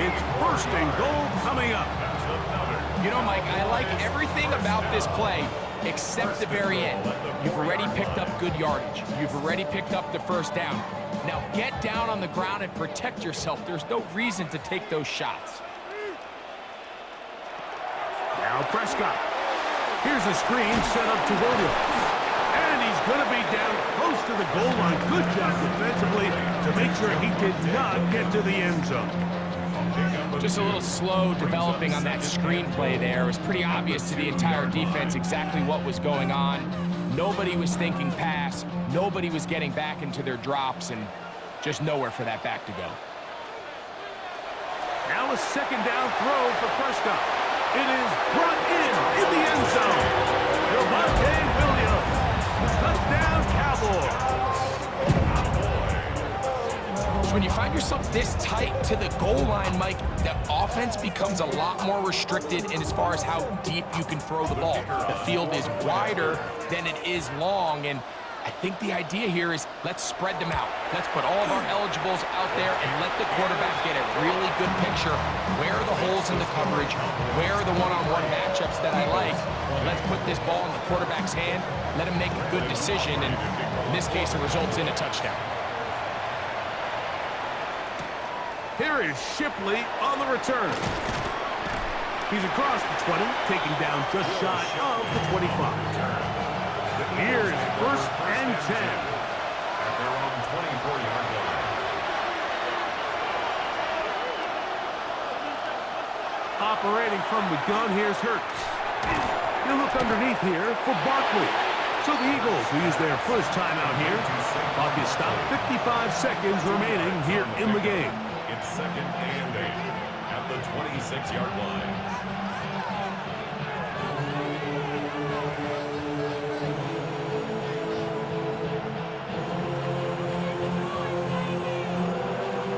[SPEAKER 1] It's 1st and goal coming up.
[SPEAKER 3] You know, Mike, I like everything about this play except the very end. You've already picked up good yardage. You've already picked up the 1st down. Now get down on the ground and protect yourself. There's no reason to take those shots.
[SPEAKER 1] Now Prescott. Here's a screen set up to Williams. And he's going to be down close to the goal line. Good job defensively to make sure he did not get to the end zone.
[SPEAKER 3] Just a little slow developing on that screenplay there. It was pretty obvious to the entire defense exactly what was going on. Nobody was thinking pass. Nobody was getting back into their drops, and just nowhere for that back to go.
[SPEAKER 1] Now a 2nd down throw for Prescott. It is brought in the end zone. Javonte Williams. Touchdown, Cowboys.
[SPEAKER 3] When you find yourself this tight to the goal line, Mike, the offense becomes a lot more restricted in as far as how deep you can throw the ball. The field is wider than it is long, and I think the idea here is let's spread them out. Let's put all of our eligibles out there and let the quarterback get a really good picture. Where are the holes in the coverage? Where are the one-on-one matchups that I like? And let's put this ball in the quarterback's hand, let him make a good decision, and in this case, it results in a touchdown.
[SPEAKER 1] Here is Shipley on the return. He's across the 20, taking down just shy of the 25. Here's 1st and 10.
[SPEAKER 2] At their own 24-yard line.
[SPEAKER 1] Operating from the gun, here's Hurts. He'll look underneath here for Barkley. So the Eagles will use their 1st timeout here. Clock is stopped, 55 seconds remaining here in the game.
[SPEAKER 2] It's 2nd and 8 at the 26-yard line.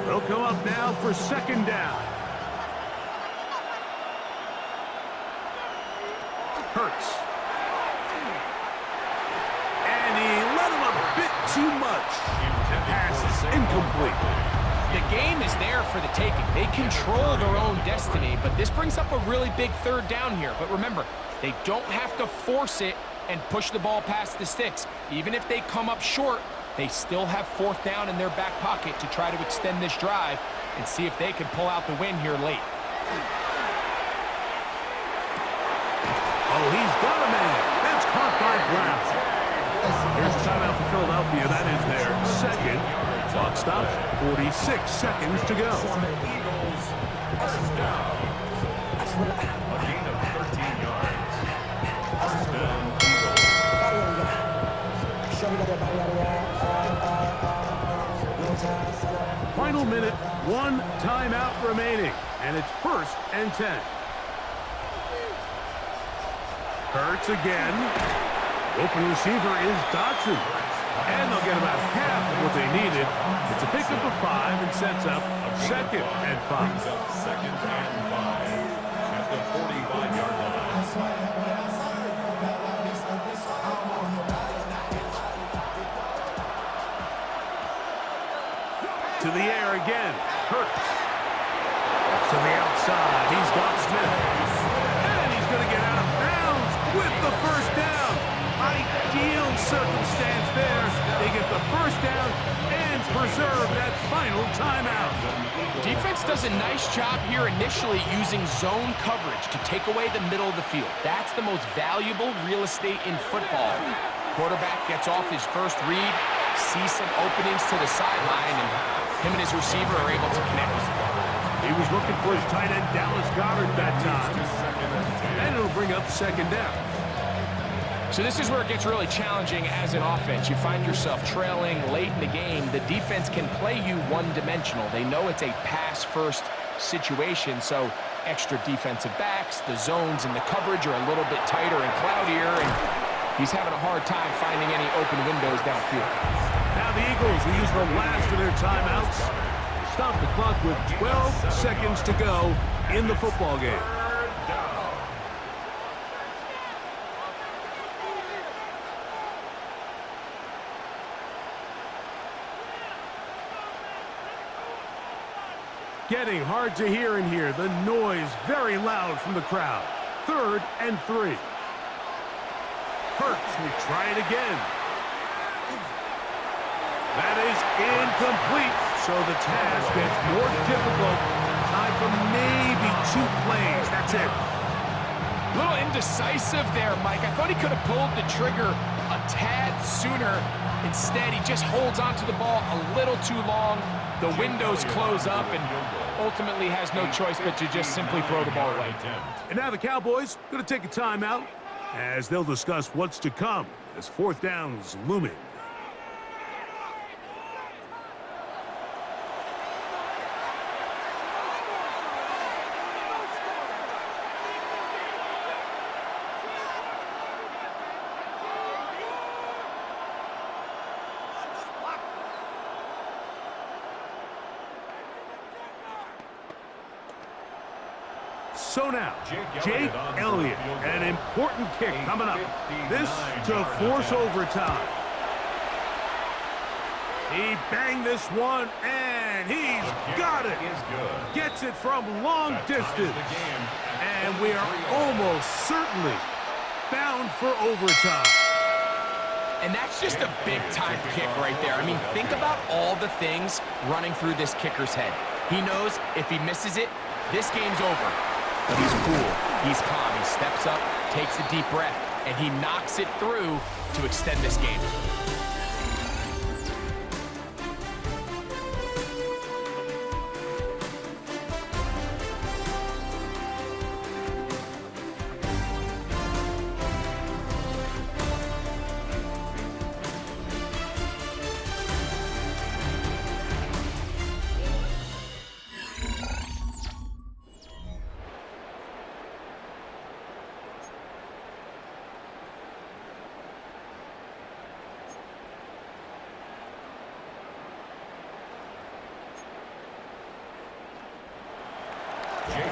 [SPEAKER 1] They'll come up now for 2nd down. Hurts. And he let him a bit too much. Pass is incomplete.
[SPEAKER 3] The game is there for the taking. They control their own destiny, but this brings up a really big 3rd down here. But remember, they don't have to force it and push the ball past the sticks. Even if they come up short, they still have 4th down in their back pocket to try to extend this drive and see if they can pull out the win here late.
[SPEAKER 1] Oh, he's got a man. That's caught by Brown. Here's a timeout for Philadelphia. That is their 2nd. Clock stops, 46 seconds to go.
[SPEAKER 2] Eagles, 1st down. A gain of 13 yards. 1st down, Eagles.
[SPEAKER 1] Final minute, 1 timeout remaining, and it's 1st and 10. Hurts again. Open receiver is Dotson. And they'll get about half of what they needed. It's a pickup of 5 and sets up 2nd and 5.
[SPEAKER 2] Brings up 2nd and 5 at the 45-yard line.
[SPEAKER 1] To the air again. Hurts. To the outside. He's got Smith. And he's going to get out of bounds with the 1st down. Ideal circumstance there. They get the 1st down and preserve that final timeout.
[SPEAKER 3] Defense does a nice job here initially using zone coverage to take away the middle of the field. That's the most valuable real estate in football. Quarterback gets off his 1st read, sees some openings to the sideline, and him and his receiver are able to connect.
[SPEAKER 1] He was looking for his tight end, Dallas Cowboys, that time. And it'll bring up 2nd down.
[SPEAKER 3] So this is where it gets really challenging as an offense. You find yourself trailing late in the game. The defense can play you one-dimensional. They know it's a pass-first situation, so extra defensive backs. The zones and the coverage are a little bit tighter and cloudier, and he's having a hard time finding any open windows downfield.
[SPEAKER 1] Now the Eagles will use the last of their timeouts. Stop the clock with 12 seconds to go in the football game. Getting hard to hear in here. The noise very loud from the crowd. 3rd and 3. Hurts will try it again. That is incomplete, so the task gets more difficult. Time for maybe 2 plays. That's it.
[SPEAKER 3] A little indecisive there, Mike. I thought he could have pulled the trigger a tad sooner. Instead, he just holds onto the ball a little too long. The windows close up, and ultimately has no choice but to just simply throw the ball away.
[SPEAKER 1] And now the Cowboys going to take a timeout as they'll discuss what's to come as 4th down's looming. So now, Jake Elliott, an important kick coming up. This to force overtime. He banged this one, and he's got it. Gets it from long distance. And we are almost certainly bound for overtime.
[SPEAKER 3] And that's just a big-time kick right there. I mean, think about all the things running through this kicker's head. He knows if he misses it, this game's over. But he's cool, he's calm, he steps up, takes a deep breath, and he knocks it through to extend this game.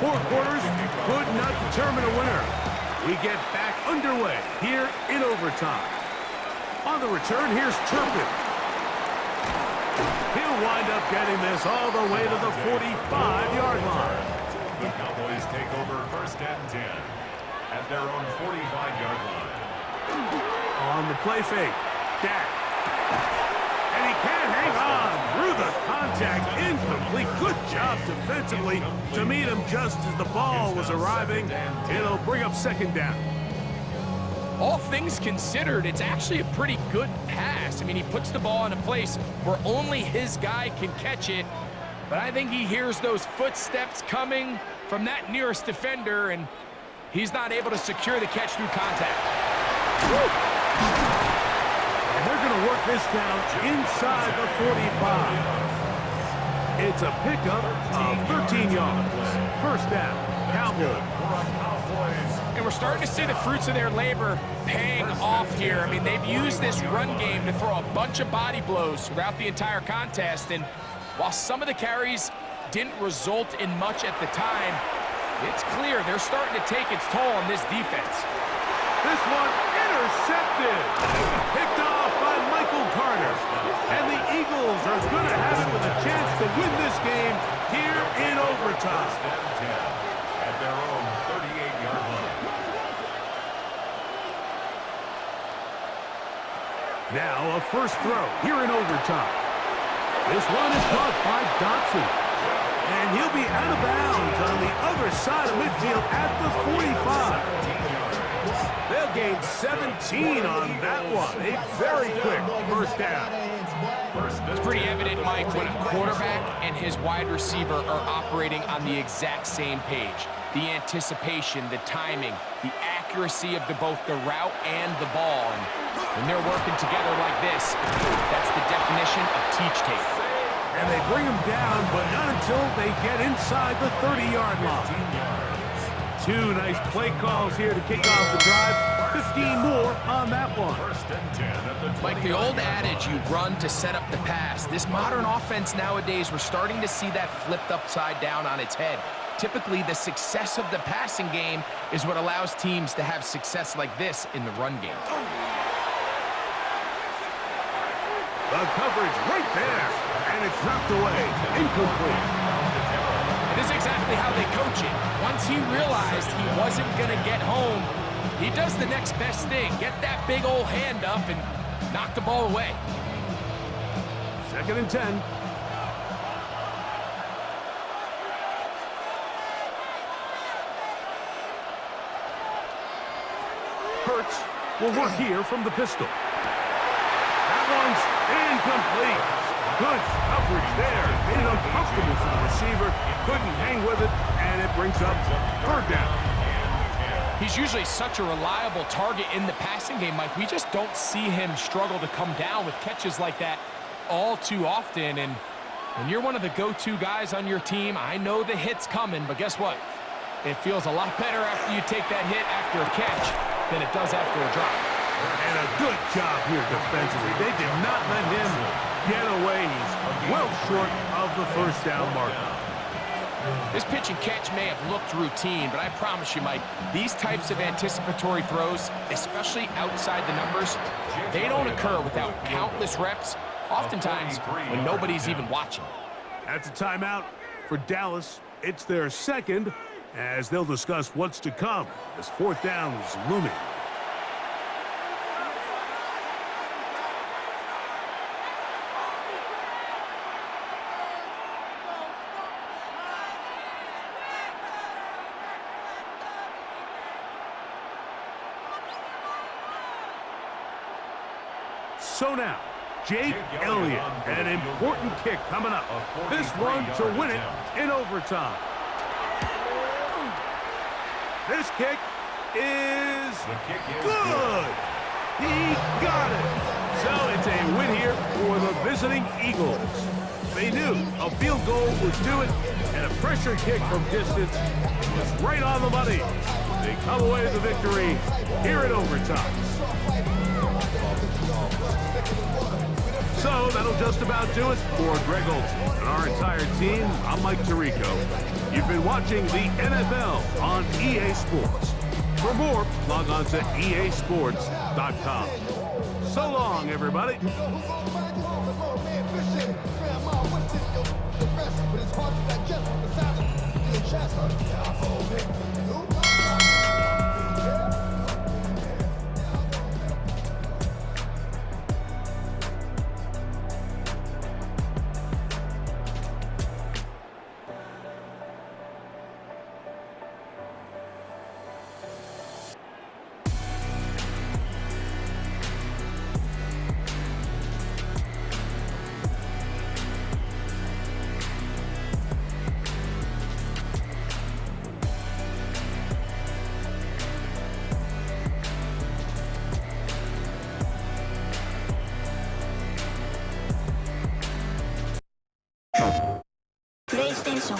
[SPEAKER 1] Four quarters could not determine a winner. We get back underway here in overtime. On the return, here's Turpin. He'll wind up getting this all the way to the 45-yard line.
[SPEAKER 2] The Cowboys take over 1st and 10 at their own 45-yard line.
[SPEAKER 1] On the play fake, Dak. And he can't hang on through the contact. Incomplete. Good job defensively to meet him just as the ball was arriving. It'll bring up 2nd down.
[SPEAKER 3] All things considered, it's actually a pretty good pass. I mean, he puts the ball in a place where only his guy can catch it. But I think he hears those footsteps coming from that nearest defender, and he's not able to secure the catch through contact.
[SPEAKER 1] Woo! And they're going to work this down inside the 45. It's a pickup of 13 yards. 1st down, Cowboys.
[SPEAKER 3] And we're starting to see the fruits of their labor paying off here. I mean, they've used this run game to throw a bunch of body blows throughout the entire contest. And while some of the carries didn't result in much at the time, it's clear they're starting to take its toll on this defense.
[SPEAKER 1] This one intercepted. Picked off by Michael Carter. And the Eagles are going to have it with a chance to win this game here in overtime.
[SPEAKER 2] At their own 38-yard line.
[SPEAKER 1] Now a first throw here in overtime. This one is caught by Dotson. And he'll be out of bounds on the other side of midfield at the 45. They'll gain 17 on that one. A very quick 1st down.
[SPEAKER 3] It's pretty evident, Mike, when a quarterback and his wide receiver are operating on the exact same page. The anticipation, the timing, the accuracy of both the route and the ball. And when they're working together like this, that's the definition of teach tape.
[SPEAKER 1] And they bring him down, but not until they get inside the 30-yard line. Two nice play calls here to kick off the drive. 15 more on that one.
[SPEAKER 2] First and 10 at the 20.
[SPEAKER 3] Like the old adage, you run to set up the pass. This modern offense nowadays, we're starting to see that flipped upside down on its head. Typically, the success of the passing game is what allows teams to have success like this in the run game.
[SPEAKER 1] The coverage right there, and it's knocked away, incomplete.
[SPEAKER 3] It is exactly how they coach it. Once he realized he wasn't going to get home, he does the next best thing. Get that big old hand up and knock the ball away.
[SPEAKER 1] 2nd and 10. Hurts will work here from the pistol. That one's incomplete. Good coverage there. Made it uncomfortable for the receiver. Couldn't hang with it, and it brings up 3rd down.
[SPEAKER 3] He's usually such a reliable target in the passing game, Mike. We just don't see him struggle to come down with catches like that all too often. And when you're one of the go-to guys on your team, I know the hit's coming, but guess what? It feels a lot better after you take that hit after a catch than it does after a drop.
[SPEAKER 1] And a good job here defensively. They did not let him get away. He's well short of the 1st down marker.
[SPEAKER 3] This pitch and catch may have looked routine, but I promise you, Mike, these types of anticipatory throws, especially outside the numbers, they don't occur without countless reps, oftentimes when nobody's even watching.
[SPEAKER 1] That's a timeout for Dallas. It's their 2nd, as they'll discuss what's to come as 4th down is looming. So now, Jake Elliott, an important kick coming up. This one to win it in overtime. This kick is good. He got it. So it's a win here for the visiting Eagles. They knew a field goal would do it, and a pressure kick from distance was right on the money. They come away with the victory here in overtime. So that'll just about do it for Greg Olson and our entire team. I'm Mike Tirico. You've been watching the NFL on EA Sports. For more, log on to easports.com. So long, everybody.
[SPEAKER 4] PlayStation